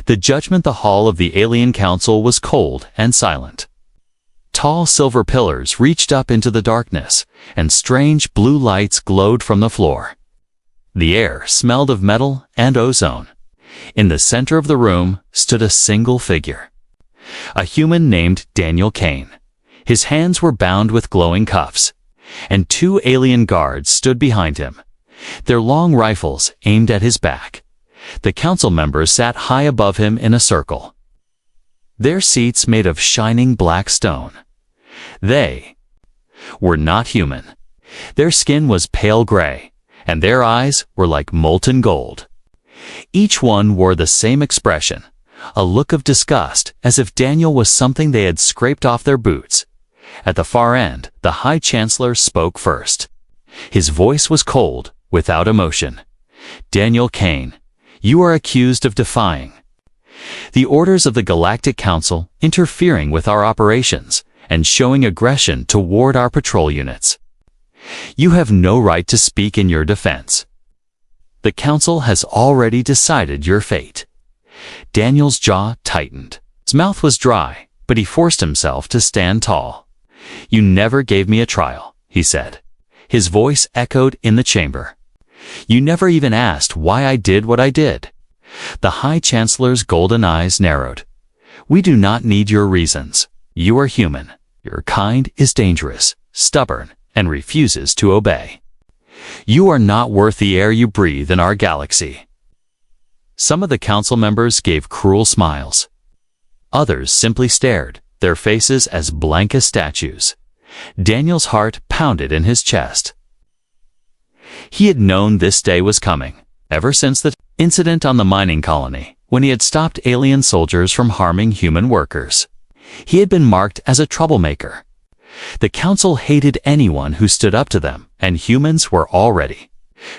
The judgment hall of the alien council was cold and silent. Tall silver pillars reached up into the darkness, and strange blue lights glowed from the floor. The air smelled of metal and ozone. In the center of the room stood a single figure. A human named Daniel Kane. His hands were bound with glowing cuffs, and 2 alien guards stood behind him, their long rifles aimed at his back. The council members sat high above him in a circle, their seats made of shining black stone. They were not human. Their skin was pale gray, and their eyes were like molten gold. Each one wore the same expression, a look of disgust, as if Daniel was something they had scraped off their boots. At the far end, the High Chancellor spoke first. His voice was cold, without emotion. "Daniel Kane, you are accused of defying the orders of the Galactic Council, interfering with our operations, and showing aggression toward our patrol units. You have no right to speak in your defense. The Council has already decided your fate." Daniel's jaw tightened. His mouth was dry, but he forced himself to stand tall. "You never gave me a trial," he said. His voice echoed in the chamber. "You never even asked why I did what I did." The High Chancellor's golden eyes narrowed. "We do not need your reasons. You are human. Your kind is dangerous, stubborn, and refuses to obey. You are not worth the air you breathe in our galaxy." Some of the council members gave cruel smiles. Others simply stared, their faces as blank as statues. Daniel's heart pounded in his chest. He had known this day was coming, ever since the incident on the mining colony, when he had stopped alien soldiers from harming human workers. He had been marked as a troublemaker. The council hated anyone who stood up to them, and humans were already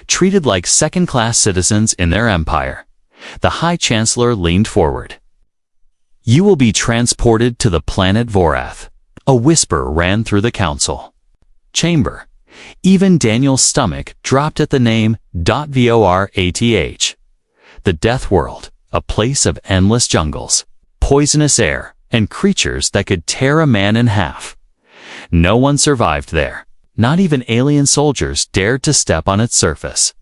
treated like second-class citizens in their empire. The High Chancellor leaned forward. "You will be transported to the planet Vorath." A whisper ran through the council chamber. Even Daniel's stomach dropped at the name Vorath. The Death World, a place of endless jungles, poisonous air, and creatures that could tear a man in half. No one survived there. Not even alien soldiers dared to step on its surface.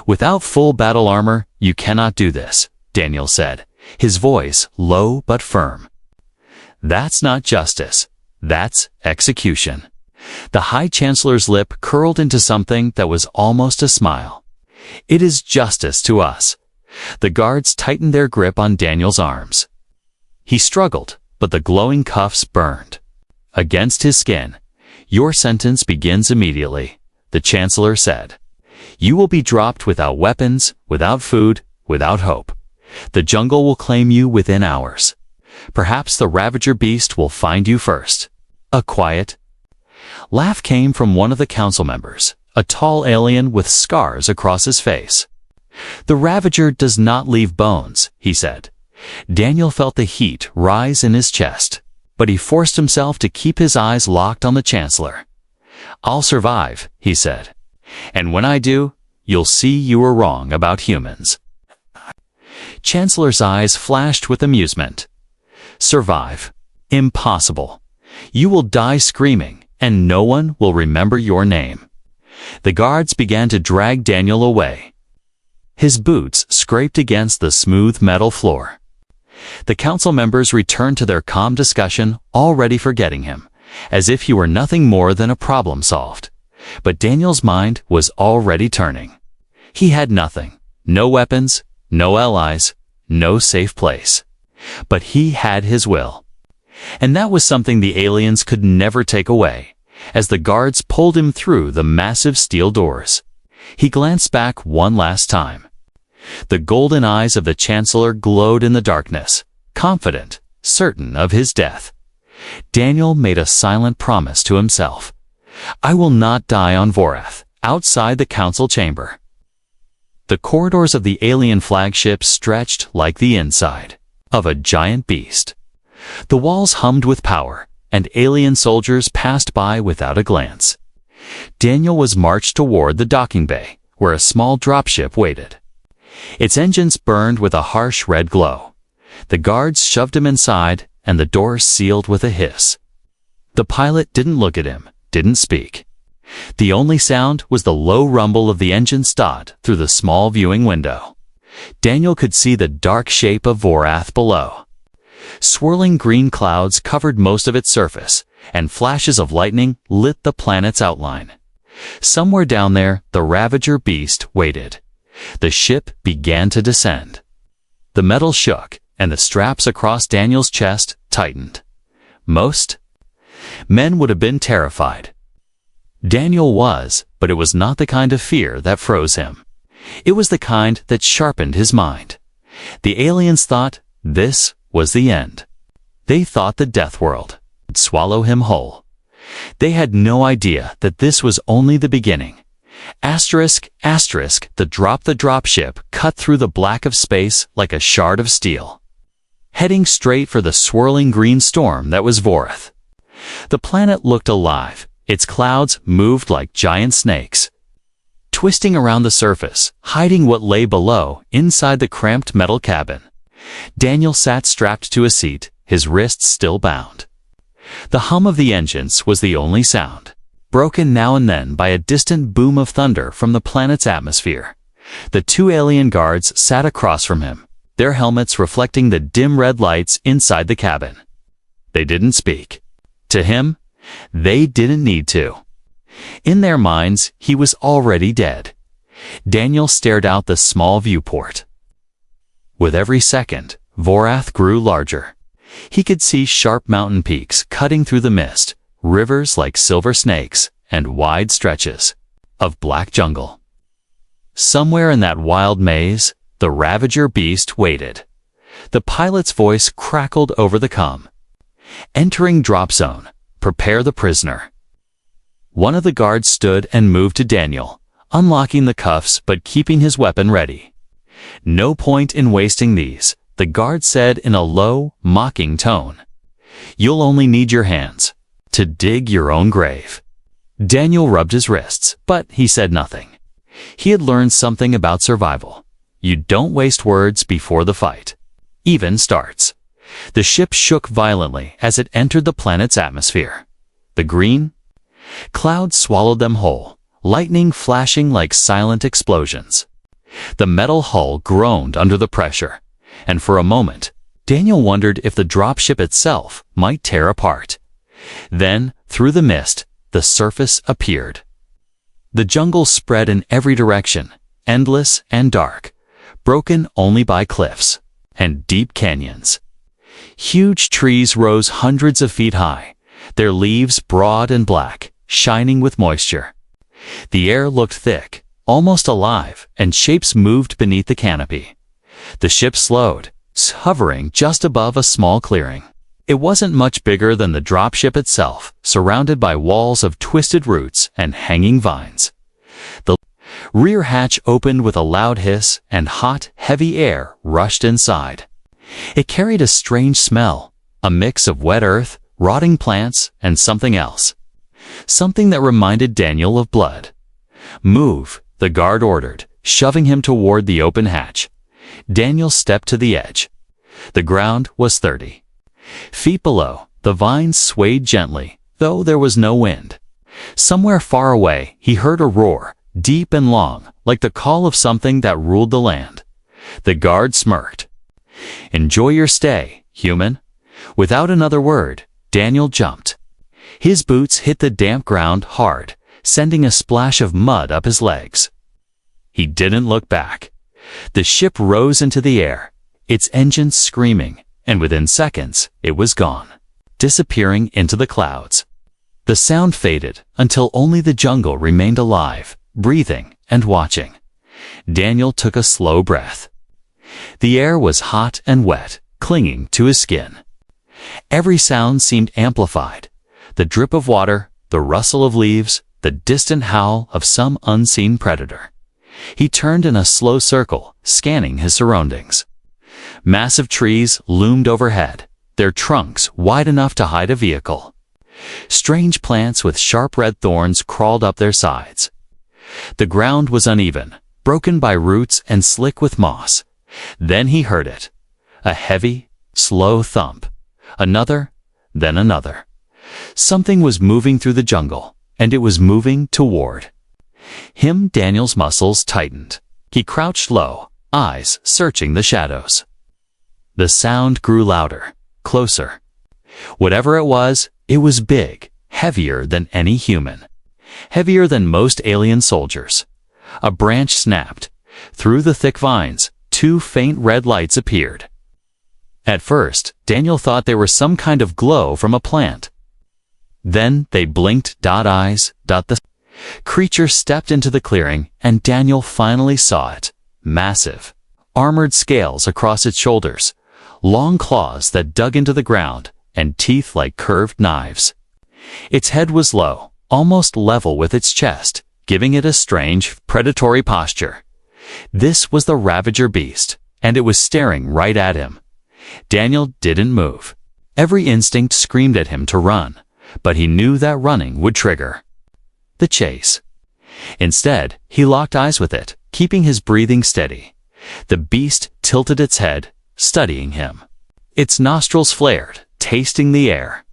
"Without full battle armor, you cannot do this," Daniel said, his voice low but firm. "That's not justice. That's execution." The High Chancellor's lip curled into something that was almost a smile. "It is justice to us." The guards tightened their grip on Daniel's arms. He struggled, but the glowing cuffs burned against his skin. "Your sentence begins immediately," the Chancellor said. "You will be dropped without weapons, without food, without hope. The jungle will claim you within hours. Perhaps the Ravager beast will find you first." A quiet laugh came from one of the council members, a tall alien with scars across his face. "The Ravager does not leave bones," he said. Daniel felt the heat rise in his chest, but he forced himself to keep his eyes locked on the Chancellor. "I'll survive," he said. "And when I do, you'll see you were wrong about humans." Chancellor's eyes flashed with amusement. "Survive? Impossible. You will die screaming, and no one will remember your name." The guards began to drag Daniel away. His boots scraped against the smooth metal floor. The council members returned to their calm discussion, already forgetting him, as if he were nothing more than a problem solved. But Daniel's mind was already turning. He had nothing, no weapons, no allies, no safe place. But he had his will. And that was something the aliens could never take away, as the guards pulled him through the massive steel doors. He glanced back one last time. The golden eyes of the Chancellor glowed in the darkness, confident, certain of his death. Daniel made a silent promise to himself. "I will not die on Vorath." Outside the council chamber, the corridors of the alien flagship stretched like the inside of a giant beast. The walls hummed with power, and alien soldiers passed by without a glance. Daniel was marched toward the docking bay, where a small dropship waited. Its engines burned with a harsh red glow, The guards shoved him inside, and the door sealed with a hiss. The pilot didn't look at him, didn't speak. The only sound was the low rumble of the engine start through the small viewing window. Daniel could see the dark shape of Vorath below. Swirling green clouds covered most of its surface, and flashes of lightning lit the planet's outline. Somewhere down there, the Ravager beast waited. The ship began to descend. The metal shook, and the straps across Daniel's chest tightened. Most men would have been terrified. Daniel was, but it was not the kind of fear that froze him. It was the kind that sharpened his mind. The aliens thought this was the end. They thought the death world would swallow him whole. They had no idea that this was only the beginning. Asterisk, asterisk, the drop ship cut through the black of space like a shard of steel, heading straight for the swirling green storm that was Vorath. The planet looked alive. Its clouds moved like giant snakes, twisting around the surface, hiding what lay below inside the cramped metal cabin. Daniel sat strapped to a seat, his wrists still bound. The hum of the engines was the only sound, broken now and then by a distant boom of thunder from the planet's atmosphere. The two alien guards sat across from him, their helmets reflecting the dim red lights inside the cabin. They didn't speak. To him, they didn't need to. In their minds, he was already dead. Daniel stared out the small viewport. With every second, Vorath grew larger. He could see sharp mountain peaks cutting through the mist, rivers like silver snakes, and wide stretches of black jungle. Somewhere in that wild maze, the Ravager beast waited. The pilot's voice crackled over the comm. Entering drop zone. Prepare the prisoner. One of the guards stood and moved to Daniel, unlocking the cuffs but keeping his weapon ready. No point in wasting these, the guard said in a low, mocking tone. You'll only need your hands to dig your own grave. Daniel rubbed his wrists, but he said nothing. He had learned something about survival. You don't waste words before the fight even starts. The ship shook violently as it entered the planet's atmosphere. The green clouds swallowed them whole, lightning flashing like silent explosions. The metal hull groaned under the pressure, and for a moment, Daniel wondered if the dropship itself might tear apart. Then, through the mist, the surface appeared. The jungle spread in every direction, endless and dark, broken only by cliffs and deep canyons. Huge trees rose hundreds of feet high, their leaves broad and black, shining with moisture. The air looked thick, almost alive, and shapes moved beneath the canopy. The ship slowed, hovering just above a small clearing. It wasn't much bigger than the dropship itself, surrounded by walls of twisted roots and hanging vines. The rear hatch opened with a loud hiss, and hot, heavy air rushed inside. It carried a strange smell, a mix of wet earth, rotting plants, and something else. Something that reminded Daniel of blood. Move, the guard ordered, shoving him toward the open hatch. Daniel stepped to the edge. The ground was 30 feet below. The vines swayed gently, though there was no wind. Somewhere far away, he heard a roar, deep and long, like the call of something that ruled the land. The guard smirked. Enjoy your stay, human. Without another word, Daniel jumped. His boots hit the damp ground hard, sending a splash of mud up his legs. He didn't look back. The ship rose into the air, its engines screaming, and within seconds, it was gone, disappearing into the clouds. The sound faded until only the jungle remained alive, breathing and watching. Daniel took a slow breath. The air was hot and wet, clinging to his skin. Every sound seemed amplified. The drip of water, the rustle of leaves, the distant howl of some unseen predator. He turned in a slow circle, scanning his surroundings. Massive trees loomed overhead, their trunks wide enough to hide a vehicle. Strange plants with sharp red thorns crawled up their sides. The ground was uneven, broken by roots and slick with moss. Then he heard it. A heavy, slow thump. Another, then another. Something was moving through the jungle, and it was moving toward him. Daniel's muscles tightened. He crouched low, eyes searching the shadows. The sound grew louder, closer. Whatever it was big, heavier than any human. Heavier than most alien soldiers. A branch snapped. Through the thick vines, 2 faint red lights appeared. At first, Daniel thought they were some kind of glow from a plant. Then they blinked. Eyes. The creature stepped into the clearing, and Daniel finally saw it. Massive, armored scales across its shoulders, long claws that dug into the ground, and teeth like curved knives. Its head was low, almost level with its chest, giving it a strange, predatory posture. This was the Ravager beast, and it was staring right at him. Daniel didn't move. Every instinct screamed at him to run, but he knew that running would trigger the chase. Instead, he locked eyes with it, keeping his breathing steady. The beast tilted its head, studying him. Its nostrils flared, tasting the air.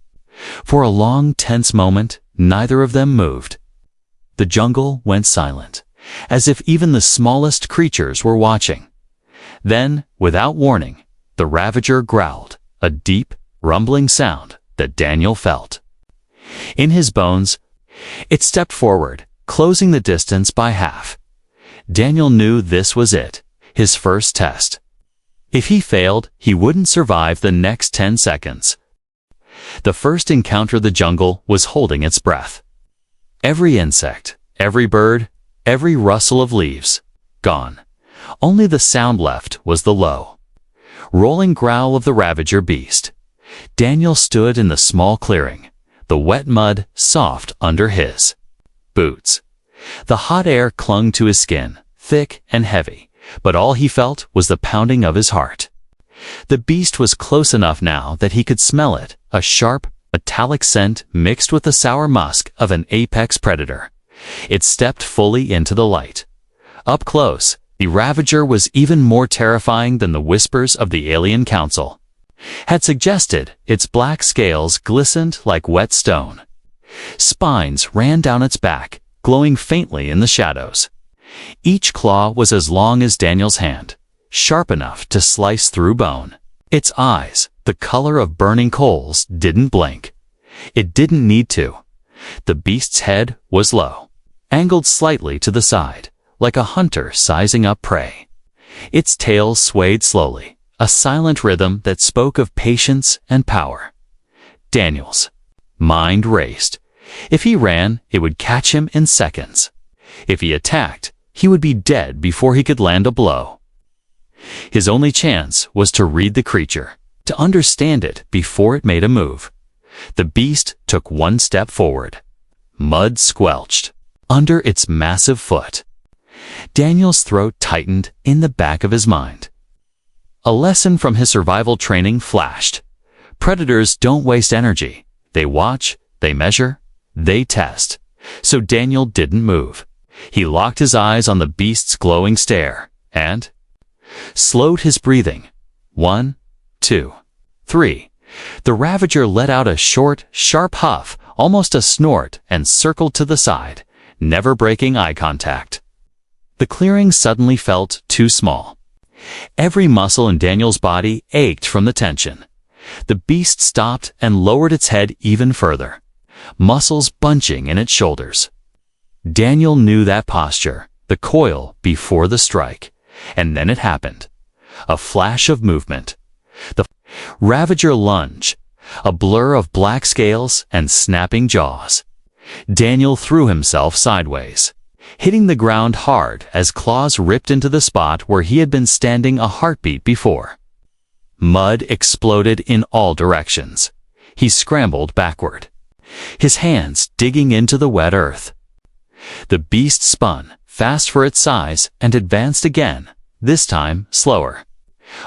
For a long, tense moment, neither of them moved. The jungle went silent, as if even the smallest creatures were watching. Then, without warning, the Ravager growled, a deep, rumbling sound that Daniel felt. In his bones, it stepped forward, closing the distance by half. Daniel knew this was it, his first test. If he failed, he wouldn't survive the next 10 seconds. The first encounter the jungle was holding its breath. Every insect, every bird, every rustle of leaves, gone. Only the sound left was the low, rolling growl of the Ravager beast. Daniel stood in the small clearing, the wet mud soft under his boots. The hot air clung to his skin, thick and heavy, but all he felt was the pounding of his heart. The beast was close enough now that he could smell it, a sharp, metallic scent mixed with the sour musk of an apex predator. It stepped fully into the light. Up close, the Ravager was even more terrifying than the whispers of the alien council had suggested. Its black scales glistened like wet stone. Spines ran down its back, glowing faintly in the shadows. Each claw was as long as Daniel's hand, sharp enough to slice through bone. Its eyes, the color of burning coals, didn't blink. It didn't need to. The beast's head was low, angled slightly to the side, like a hunter sizing up prey. Its tail swayed slowly, a silent rhythm that spoke of patience and power. Daniel's mind raced. If he ran, it would catch him in seconds. If he attacked, he would be dead before he could land a blow. His only chance was to read the creature, to understand it before it made a move. The beast took one step forward. Mud squelched under its massive foot. Daniel's throat tightened in the back of his mind. A lesson from his survival training flashed. Predators don't waste energy. They watch, they measure, they test. So Daniel didn't move. He locked his eyes on the beast's glowing stare, and slowed his breathing. 1, 2, 3. The Ravager let out a short, sharp huff, almost a snort, and circled to the side, never breaking eye contact. The clearing suddenly felt too small. Every muscle in Daniel's body ached from the tension. The beast stopped and lowered its head even further, muscles bunching in its shoulders. Daniel knew that posture, the coil before the strike, and then it happened. A flash of movement. The Ravager lunge, a blur of black scales and snapping jaws. Daniel threw himself sideways, hitting the ground hard as claws ripped into the spot where he had been standing a heartbeat before. Mud exploded in all directions. He scrambled backward, his hands digging into the wet earth. The beast spun, fast for its size, and advanced again, this time slower.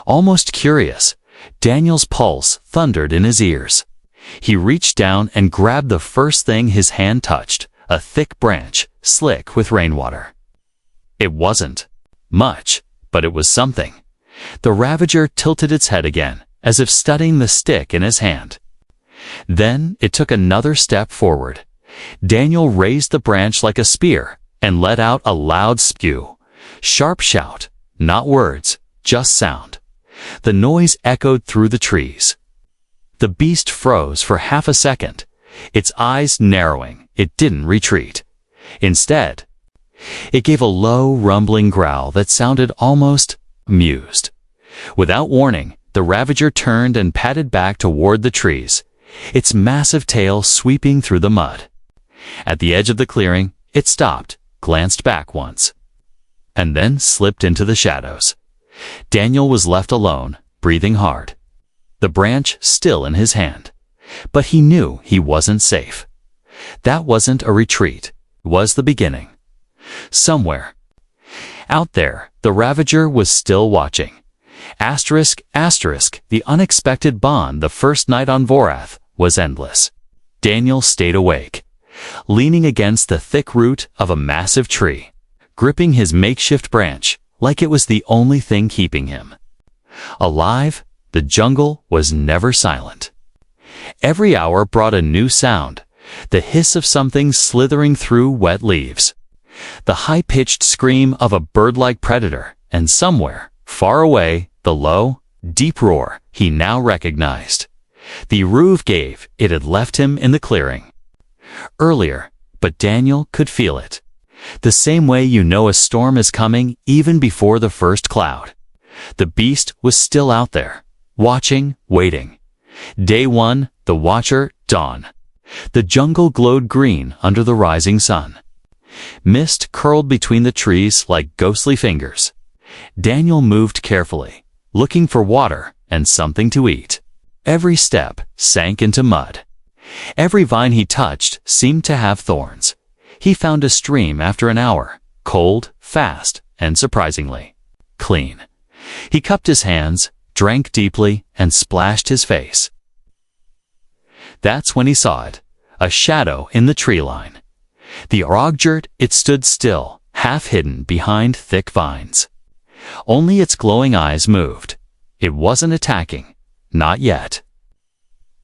Almost curious, Daniel's pulse thundered in his ears. He reached down and grabbed the first thing his hand touched, a thick branch, slick with rainwater. It wasn't much, but it was something. The Ravager tilted its head again, as if studying the stick in his hand. Then it took another step forward. Daniel raised the branch like a spear and let out a loud spew. Sharp shout, not words, just sound. The noise echoed through the trees. The beast froze for half a second, its eyes narrowing. It didn't retreat. Instead, it gave a low, rumbling growl that sounded almost amused. Without warning, the Ravager turned and padded back toward the trees, its massive tail sweeping through the mud. At the edge of the clearing, it stopped, glanced back once, and then slipped into the shadows. Daniel was left alone, breathing hard, the branch still in his hand. But he knew he wasn't safe. That wasn't a retreat, it was the beginning. Somewhere out there, the Ravager was still watching. Asterisk, asterisk, the unexpected bond the first night on Vorath was endless. Daniel stayed awake, leaning against the thick root of a massive tree, gripping his makeshift branch like it was the only thing keeping him alive. The jungle was never silent. Every hour brought a new sound, the hiss of something slithering through wet leaves, the high-pitched scream of a bird-like predator, and somewhere, far away, the low, deep roar he now recognized. The Ruv gave it had left him in the clearing earlier, but Daniel could feel it. The same way you know a storm is coming even before the first cloud. The beast was still out there, watching, waiting. Day 1, the Watcher, dawn. The jungle glowed green under the rising sun. Mist curled between the trees like ghostly fingers. Daniel moved carefully, looking for water and something to eat. Every step sank into mud. Every vine he touched seemed to have thorns. He found a stream after an hour, cold, fast, and surprisingly clean. He cupped his hands, drank deeply, and splashed his face. That's when he saw it, a shadow in the tree line. The Aragjert, it stood still, half hidden behind thick vines. Only its glowing eyes moved. It wasn't attacking, not yet.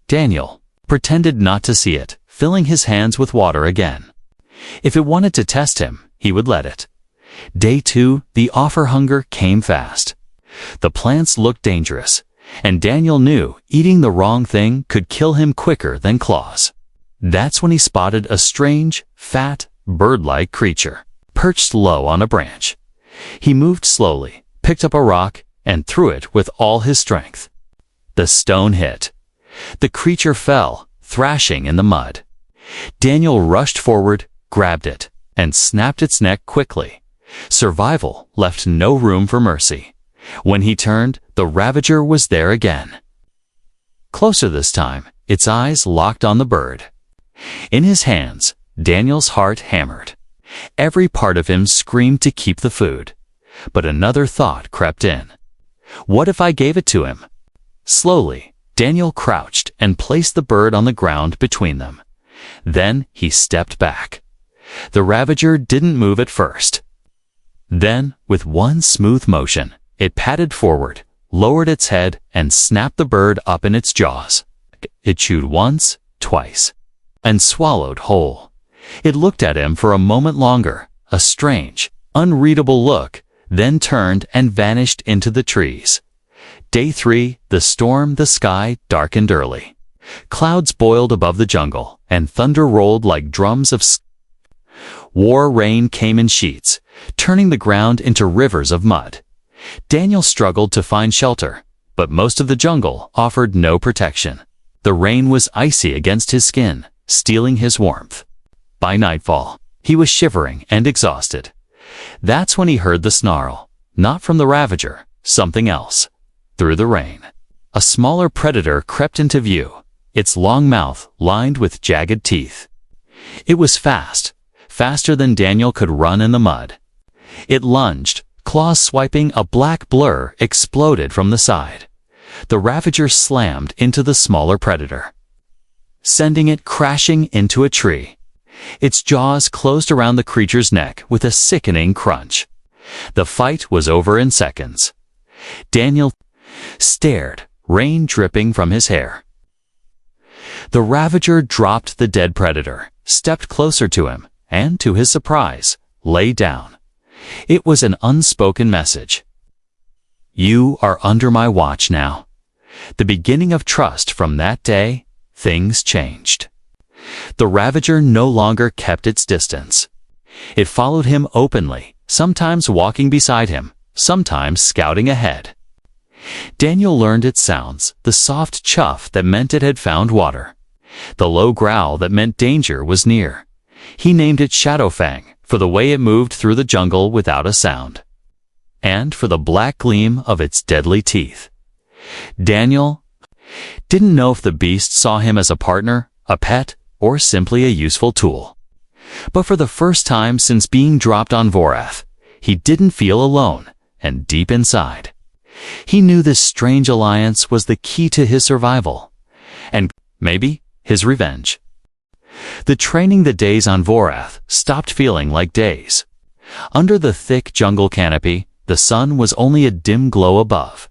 Daniel pretended not to see it, filling his hands with water again. If it wanted to test him, he would let it. Day 2, the offer hunger came fast. The plants looked dangerous, and Daniel knew eating the wrong thing could kill him quicker than claws. That's when he spotted a strange, fat, bird-like creature, perched low on a branch. He moved slowly, picked up a rock, and threw it with all his strength. The stone hit. The creature fell, thrashing in the mud. Daniel rushed forward, grabbed it, and snapped its neck quickly. Survival left no room for mercy. When he turned, the Ravager was there again. Closer this time, its eyes locked on the bird. In his hands, Daniel's heart hammered. Every part of him screamed to keep the food. But another thought crept in. What if I gave it to him? Slowly, Daniel crouched and placed the bird on the ground between them. Then he stepped back. The Ravager didn't move at first. Then, with one smooth motion, it padded forward, lowered its head, and snapped the bird up in its jaws. It chewed once, twice, and swallowed whole. It looked at him for a moment longer, a strange, unreadable look, then turned and vanished into the trees. Day 3, the storm, the sky darkened early. Clouds boiled above the jungle, and thunder rolled like drums of war. Rain came in sheets, turning the ground into rivers of mud. Daniel struggled to find shelter, but most of the jungle offered no protection. The rain was icy against his skin, stealing his warmth. By nightfall, he was shivering and exhausted. That's when he heard the snarl, not from the Ravager, something else. Through the rain, a smaller predator crept into view, its long mouth lined with jagged teeth. It was fast, faster than Daniel could run in the mud. It lunged, claws swiping. A black blur exploded from the side. The Ravager slammed into the smaller predator, sending it crashing into a tree. Its jaws closed around the creature's neck with a sickening crunch. The fight was over in seconds. Daniel stared, rain dripping from his hair. The Ravager dropped the dead predator, stepped closer to him, and, to his surprise, lay down. It was an unspoken message. "You are under my watch now." The beginning of trust. From that day, things changed. The Ravager no longer kept its distance. It followed him openly, sometimes walking beside him, sometimes scouting ahead. Daniel learned its sounds, the soft chuff that meant it had found water, the low growl that meant danger was near. He named it Shadowfang for the way it moved through the jungle without a sound, and for the black gleam of its deadly teeth. Daniel didn't know if the beast saw him as a partner, a pet, or simply a useful tool. But for the first time since being dropped on Vorath, he didn't feel alone, and deep inside, he knew this strange alliance was the key to his survival, and maybe his revenge. The training days on Vorath stopped feeling like days. Under the thick jungle canopy, the sun was only a dim glow above.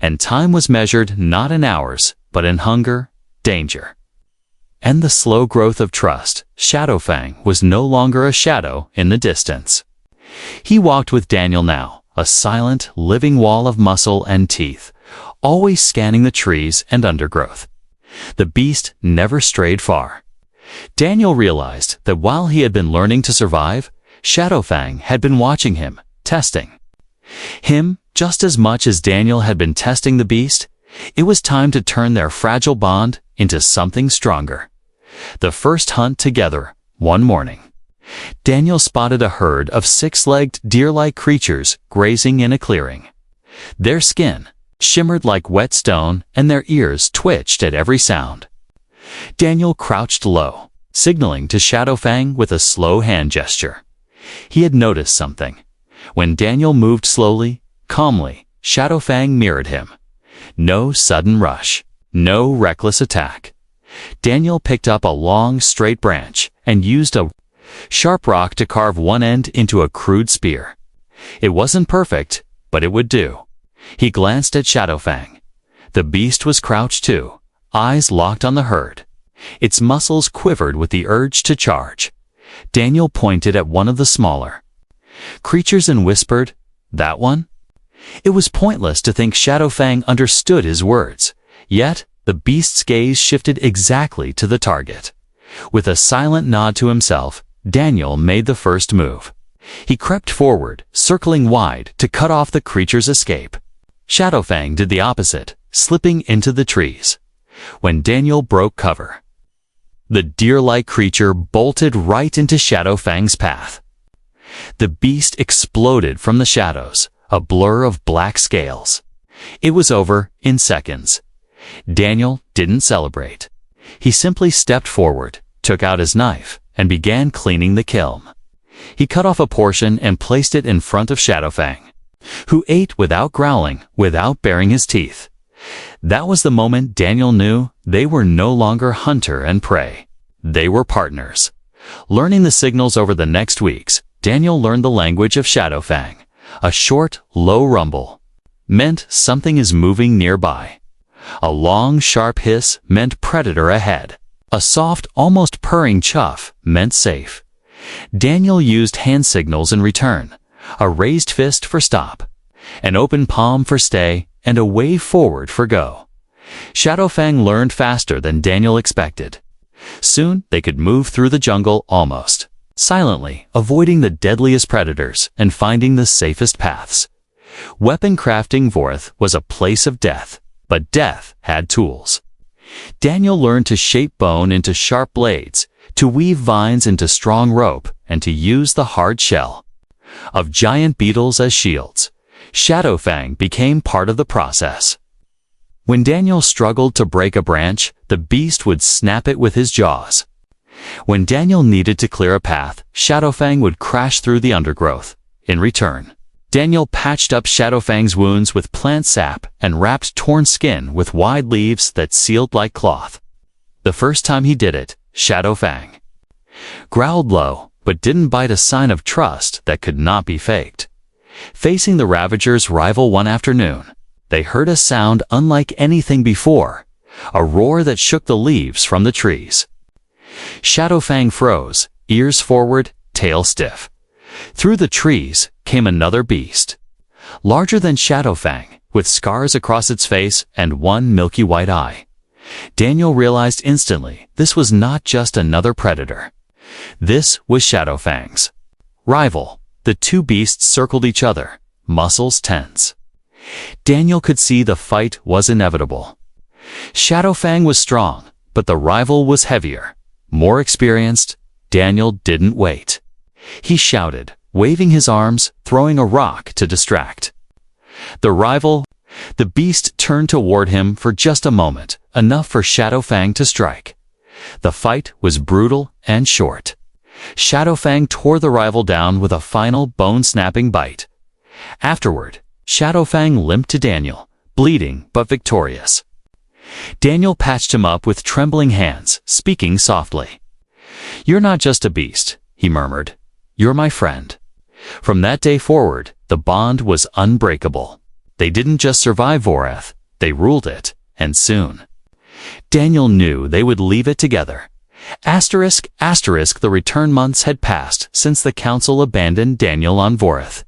And time was measured not in hours, but in hunger, danger, and the slow growth of trust. Shadowfang was no longer a shadow in the distance. He walked with Daniel now, a silent, living wall of muscle and teeth, always scanning the trees and undergrowth. The beast never strayed far. Daniel realized that while he had been learning to survive, Shadowfang had been watching him, testing him just as much as Daniel had been testing the beast. It was time to turn their fragile bond into something stronger. The first hunt together. One morning, Daniel spotted a herd of six-legged, deer-like creatures grazing in a clearing. Their skin shimmered like wet stone, and their ears twitched at every sound. Daniel crouched low, signaling to Shadowfang with a slow hand gesture. He had noticed something. When Daniel moved slowly, calmly, Shadowfang mirrored him. No sudden rush, no reckless attack. Daniel picked up a long, straight branch and used a sharp rock to carve one end into a crude spear. It wasn't perfect, but it would do. He glanced at Shadowfang. The beast was crouched too, eyes locked on the herd. Its muscles quivered with the urge to charge. Daniel pointed at one of the smaller creatures and whispered, "That one?" It was pointless to think Shadowfang understood his words, yet the beast's gaze shifted exactly to the target. With a silent nod to himself, Daniel made the first move. He crept forward, circling wide to cut off the creature's escape. Shadowfang did the opposite, slipping into the trees. When Daniel broke cover, the deer-like creature bolted right into Shadowfang's path. The beast exploded from the shadows, a blur of black scales. It was over in seconds. Daniel didn't celebrate. He simply stepped forward, took out his knife, and began cleaning the kiln. He cut off a portion and placed it in front of Shadowfang, who ate without growling, without baring his teeth. That was the moment Daniel knew they were no longer hunter and prey. They were partners. Learning the signals over the next weeks, Daniel learned the language of Shadowfang. A short, low rumble meant something is moving nearby. A long, sharp hiss meant predator ahead. A soft, almost purring chuff meant safe. Daniel used hand signals in return, a raised fist for stop, an open palm for stay, and a wave forward for go. Shadowfang learned faster than Daniel expected. Soon they could move through the jungle almost silently, avoiding the deadliest predators and finding the safest paths. Weapon crafting Vorath was a place of death, but death had tools. Daniel learned to shape bone into sharp blades, to weave vines into strong rope, and to use the hard shell of giant beetles as shields. Shadowfang became part of the process. When Daniel struggled to break a branch, the beast would snap it with his jaws. When Daniel needed to clear a path, Shadowfang would crash through the undergrowth. In return, Daniel patched up Shadowfang's wounds with plant sap and wrapped torn skin with wide leaves that sealed like cloth. The first time he did it, Shadowfang growled low, but didn't bite, a sign of trust that could not be faked. Facing the Ravager's rival one afternoon, they heard a sound unlike anything before, a roar that shook the leaves from the trees. Shadowfang froze, ears forward, tail stiff. Through the trees came another beast, larger than Shadowfang, with scars across its face and one milky white eye. Daniel realized instantly this was not just another predator. This was Shadowfang's rival. The two beasts circled each other, muscles tense. Daniel could see the fight was inevitable. Shadowfang was strong, but the rival was heavier, more experienced. Daniel didn't wait. He shouted, waving his arms, throwing a rock to distract the beast turned toward him for just a moment, enough for Shadowfang to strike. The fight was brutal and short. Shadowfang tore the rival down with a final bone-snapping bite. Afterward, Shadowfang limped to Daniel, bleeding but victorious. Daniel patched him up with trembling hands, speaking softly. "You're not just a beast," he murmured. "You're my friend." From that day forward, the bond was unbreakable. They didn't just survive Vorath, they ruled it, and soon. Daniel knew they would leave it together. Asterisk, the return months had passed since the council abandoned Daniel on Vorath.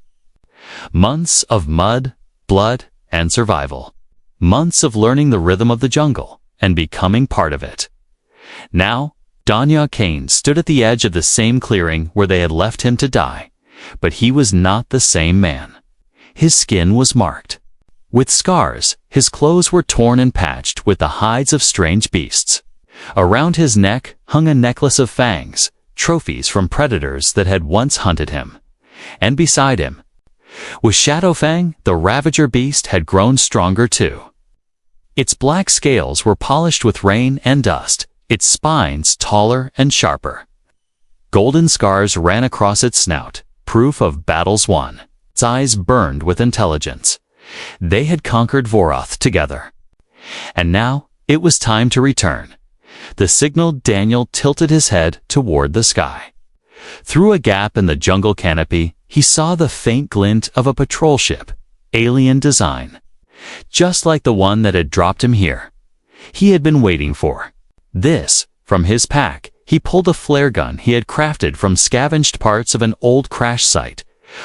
Months of mud, blood, and survival. Months of learning the rhythm of the jungle and becoming part of it. Now, Danya Kane stood at the edge of the same clearing where they had left him to die, but he was not the same man. His skin was marked with scars, his clothes were torn and patched with the hides of strange beasts. Around his neck hung a necklace of fangs, trophies from predators that had once hunted him. And beside him was Shadowfang, the Ravager beast had grown stronger too. Its black scales were polished with rain and dust, its spines taller and sharper. Golden scars ran across its snout, proof of battles won. Its eyes burned with intelligence. They had conquered Vorath together. And now, it was time to return. The signal Daniel tilted his head toward the sky. Through a gap in the jungle canopy, he saw the faint glint of a patrol ship, alien design. Just like the one that had dropped him here. He had been waiting for this. From his pack, he pulled a flare gun he had crafted from scavenged parts of an old crash site.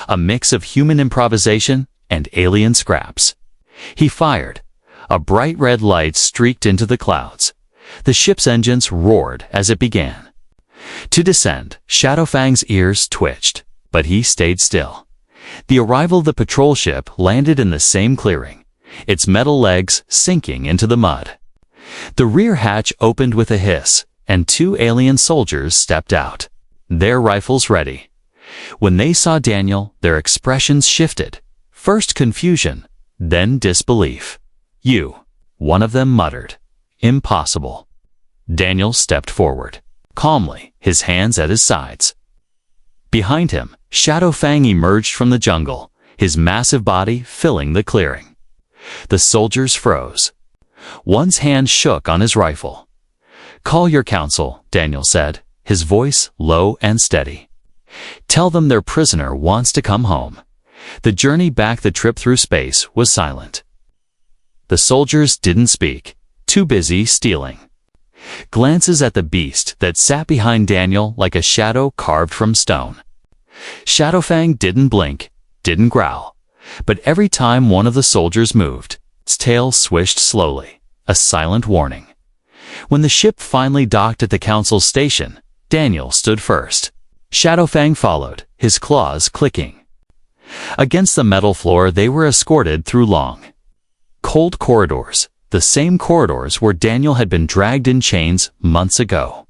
A mix of human improvisation and alien scraps. He fired. A bright red light streaked into the clouds. The ship's engines roared as it began to descend. Shadowfang's ears twitched, but he stayed still. The arrival of the patrol ship landed in the same clearing, its metal legs sinking into the mud. The rear hatch opened with a hiss, and two alien soldiers stepped out, their rifles ready. When they saw Daniel, their expressions shifted. First confusion, then disbelief. "You," one of them muttered. "Impossible." Daniel stepped forward, calmly, his hands at his sides. Behind him, Shadowfang emerged from the jungle, his massive body filling the clearing. The soldiers froze. One's hand shook on his rifle. "Call your council," Daniel said, his voice low and steady. "Tell them their prisoner wants to come home." The journey back the trip through space was silent. The soldiers didn't speak, too busy stealing glances at the beast that sat behind Daniel like a shadow carved from stone. Shadowfang didn't blink, didn't growl, but every time one of the soldiers moved, its tail swished slowly, a silent warning. When the ship finally docked at the council's station, Daniel stood first. Shadowfang followed, his claws clicking. Against the metal floor they were escorted through long, cold corridors, the same corridors where Daniel had been dragged in chains months ago.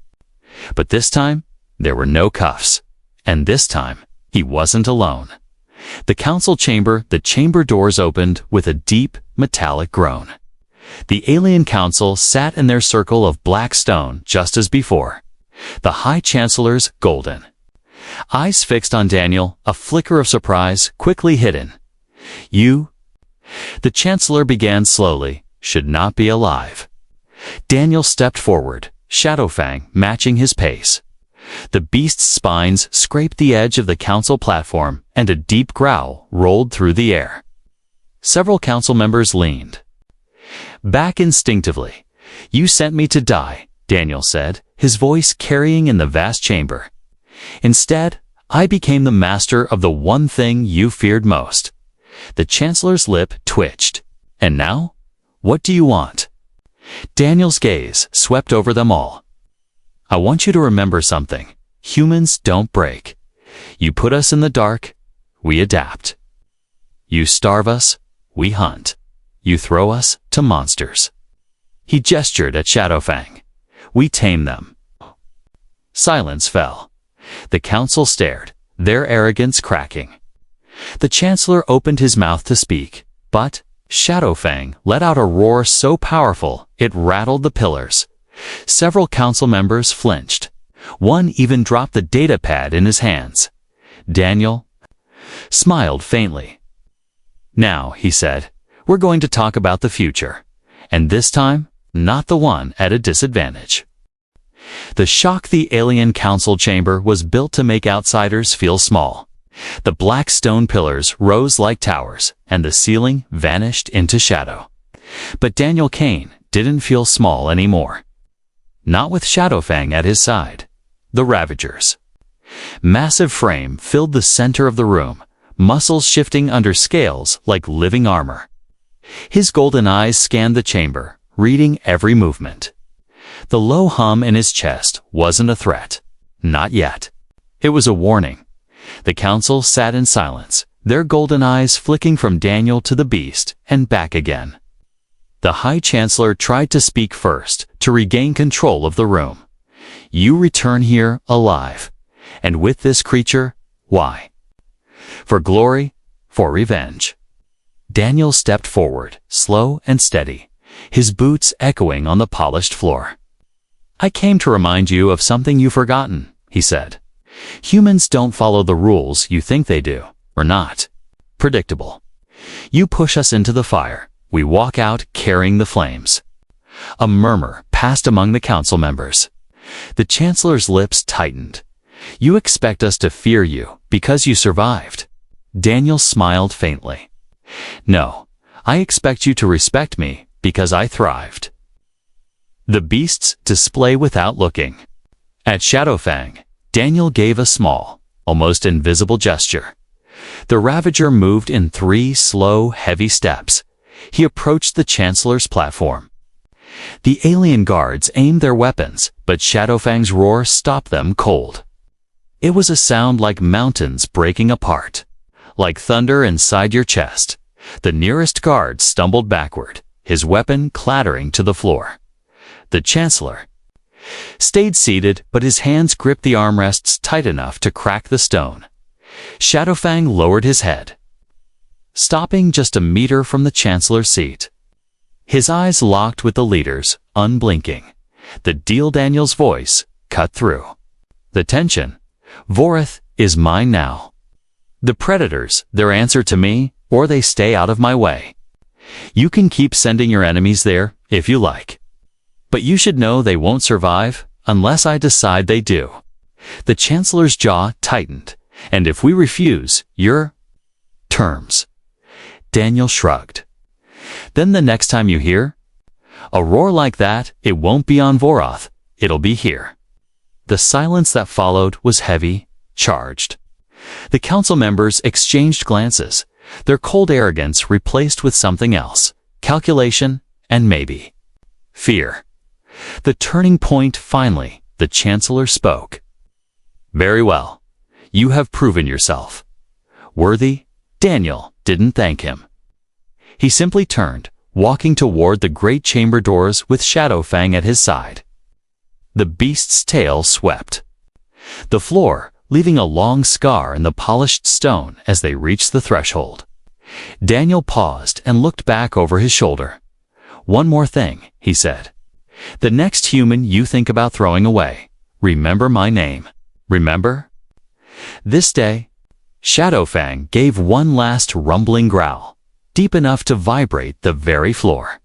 But this time, there were no cuffs. And this time, he wasn't alone. The council chamber, the chamber doors opened with a deep, metallic groan. The alien council sat in their circle of black stone just as before. The High Chancellor's golden eyes fixed on Daniel, a flicker of surprise quickly hidden. "You?" The Chancellor began slowly, "should not be alive." Daniel stepped forward, Shadowfang matching his pace. The beast's spines scraped the edge of the council platform, and a deep growl rolled through the air. Several council members leaned back instinctively. "You sent me to die," Daniel said, his voice carrying in the vast chamber. "Instead, I became the master of the one thing you feared most." The Chancellor's lip twitched. "And now? What do you want?" Daniel's gaze swept over them all. "I want you to remember something. Humans don't break. You put us in the dark, we adapt. You starve us, we hunt. You throw us to monsters." He gestured at Shadowfang. "We tame them." Silence fell. The council stared, their arrogance cracking. The Chancellor opened his mouth to speak, but Shadowfang let out a roar so powerful it rattled the pillars. Several council members flinched. One even dropped the data pad in his hands. Daniel smiled faintly. "Now," he said, "we're going to talk about the future. And this time, not the one at a disadvantage." The shock the Alien Council chamber was built to make outsiders feel small. The black stone pillars rose like towers, and the ceiling vanished into shadow. But Daniel Kane didn't feel small anymore. Not with Shadowfang at his side. The Ravagers. Massive frame filled the center of the room, muscles shifting under scales like living armor. His golden eyes scanned the chamber, reading every movement. The low hum in his chest wasn't a threat. Not yet. It was a warning. The council sat in silence, their golden eyes flicking from Daniel to the beast and back again. The High Chancellor tried to speak first, to regain control of the room. "You return here alive. And with this creature, why? For glory, for revenge." Daniel stepped forward, slow and steady, his boots echoing on the polished floor. "I came to remind you of something you've forgotten," he said. "Humans don't follow the rules you think they do. We're not predictable. You push us into the fire, we walk out carrying the flames." A murmur passed among the council members. The Chancellor's lips tightened. "You expect us to fear you because you survived." Daniel smiled faintly. "No, I expect you to respect me because I thrived." The beasts display without looking. At Shadowfang, Daniel gave a small, almost invisible gesture. The Ravager moved in 3 slow, heavy steps. He approached the Chancellor's platform. The alien guards aimed their weapons, but Shadowfang's roar stopped them cold. It was a sound like mountains breaking apart, like thunder inside your chest. The nearest guard stumbled backward, his weapon clattering to the floor. The Chancellor stayed seated, but his hands gripped the armrests tight enough to crack the stone. Shadowfang lowered his head, stopping just a meter from the Chancellor's seat. His eyes locked with the leader's, unblinking. The deal Daniel's voice cut through the tension. "Vorith is mine now. The Predators, their answer to me, or they stay out of my way. You can keep sending your enemies there, if you like. But you should know they won't survive, unless I decide they do." The Chancellor's jaw tightened. "And if we refuse your terms?" Daniel shrugged. "Then the next time you hear a roar like that, it won't be on Voroth, it'll be here." The silence that followed was heavy, charged. The council members exchanged glances, their cold arrogance replaced with something else, calculation and maybe fear. The turning point finally, the Chancellor spoke. "Very well. You have proven yourself worthy." Daniel didn't thank him. He simply turned, walking toward the great chamber doors with Shadowfang at his side. The beast's tail swept the floor, leaving a long scar in the polished stone as they reached the threshold. Daniel paused and looked back over his shoulder. "One more thing," he said. "The next human you think about throwing away, remember my name. Remember?" This day, Shadowfang gave one last rumbling growl, deep enough to vibrate the very floor.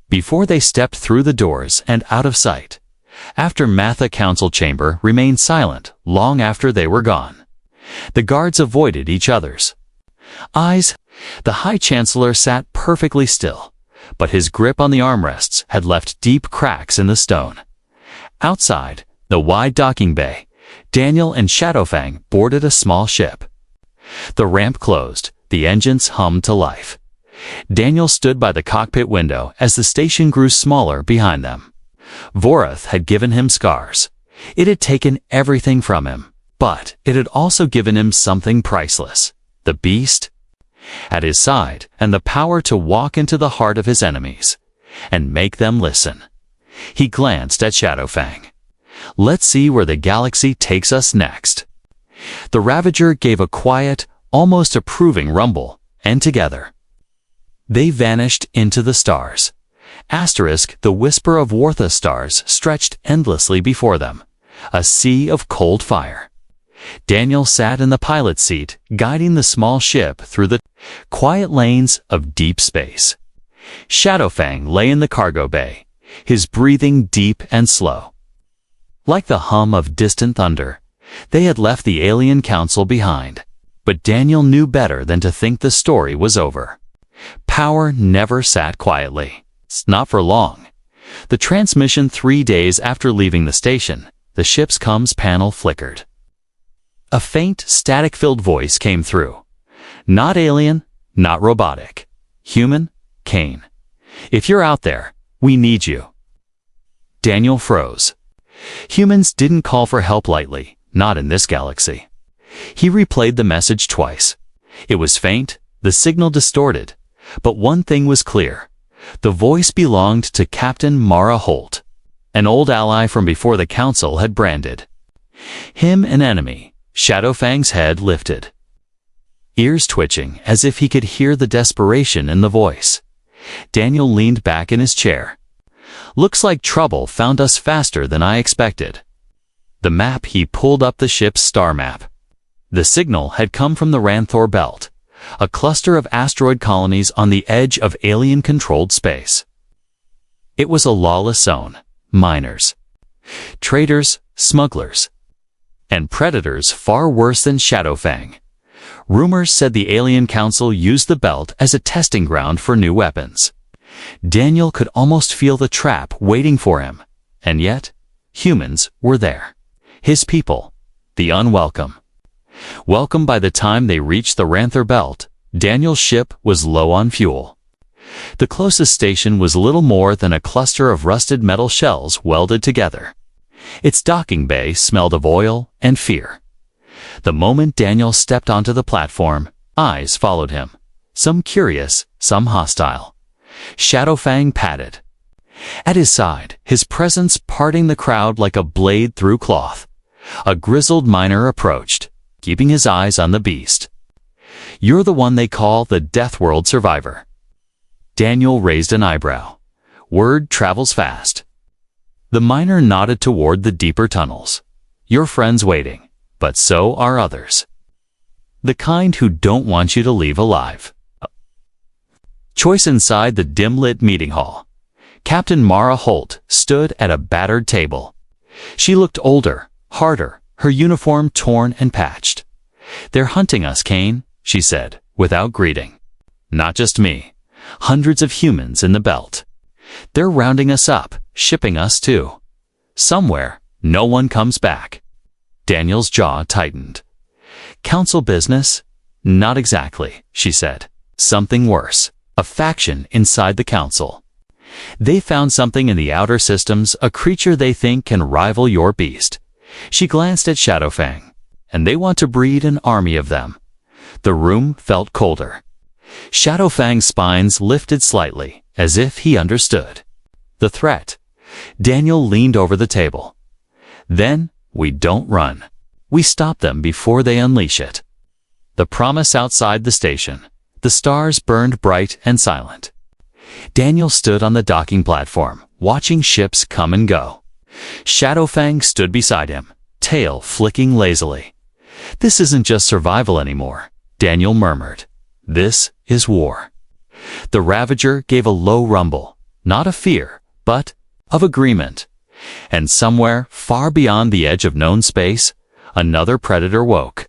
Before they stepped through the doors and out of sight, after Matha Council Chamber remained silent long after they were gone, the guards avoided each other's eyes. The High Chancellor sat perfectly still, but his grip on the armrests had left deep cracks in the stone. Outside, the wide docking bay, Daniel and Shadowfang boarded a small ship. The ramp closed, the engines hummed to life. Daniel stood by the cockpit window as the station grew smaller behind them. Vorath had given him scars. It had taken everything from him, but it had also given him something priceless: the beast at his side and the power to walk into the heart of his enemies and make them listen. He glanced at Shadowfang. Let's see where the galaxy takes us next. The Ravager gave a quiet, almost approving rumble, and together they vanished into the stars. The whisper of Wartha stars stretched endlessly before them, a sea of cold fire. Daniel sat in the pilot's seat, guiding the small ship through the quiet lanes of deep space. Shadowfang lay in the cargo bay, his breathing deep and slow. Like the hum of distant thunder, they had left the alien council behind. But Daniel knew better than to think the story was over. Power never sat quietly. Not for long. The transmission 3 days after leaving the station, the ship's comms panel flickered. A faint, static-filled voice came through. Not alien, not robotic. Human, Kane. If you're out there, we need you. Daniel froze. Humans didn't call for help lightly, not in this galaxy. He replayed the message twice. It was faint, the signal distorted, but one thing was clear. The voice belonged to Captain Mara Holt, an old ally from before the Council had branded him an enemy. Shadowfang's head lifted, ears twitching as if he could hear the desperation in the voice. Daniel leaned back in his chair. Looks like trouble found us faster than I expected. The map. He pulled up the ship's star map. The signal had come from the Ranthor Belt, a cluster of asteroid colonies on the edge of alien-controlled space. It was a lawless zone. Miners, traders, smugglers, and predators far worse than Shadowfang. Rumors said the Alien Council used the belt as a testing ground for new weapons. Daniel could almost feel the trap waiting for him. And yet, humans were there. His people, the unwelcome. Welcome. By the time they reached the Ranthor Belt, Daniel's ship was low on fuel. The closest station was little more than a cluster of rusted metal shells welded together. Its docking bay smelled of oil and fear. The moment Daniel stepped onto the platform, eyes followed him, some curious, some hostile. Shadowfang patted at his side, his presence parting the crowd like a blade through cloth. A grizzled miner approached, keeping his eyes on the beast. You're the one they call the Death World survivor. Daniel raised an eyebrow. Word travels fast. The miner nodded toward the deeper tunnels. Your friend's waiting, but so are others. The kind who don't want you to leave alive. Choice. Inside the dim-lit meeting hall, Captain Mara Holt stood at a battered table. She looked older, harder, her uniform torn and patched. They're hunting us, Kane, she said, without greeting. Not just me. Hundreds of humans in the belt. They're rounding us up, shipping us too. Somewhere, no one comes back. Daniel's jaw tightened. Council business? Not exactly, she said. Something worse. A faction inside the council. They found something in the outer systems, a creature they think can rival your beast. She glanced at Shadowfang. And they want to breed an army of them. The room felt colder. Shadowfang's spines lifted slightly, as if he understood the threat. Daniel leaned over the table. Then, we don't run. We stop them before they unleash it. The promise. Outside the station, the stars burned bright and silent. Daniel stood on the docking platform, watching ships come and go. Shadowfang stood beside him, tail flicking lazily. This isn't just survival anymore, Daniel murmured. This is war. The Ravager gave a low rumble, not of fear, but of agreement. And somewhere, far beyond the edge of known space, another predator woke.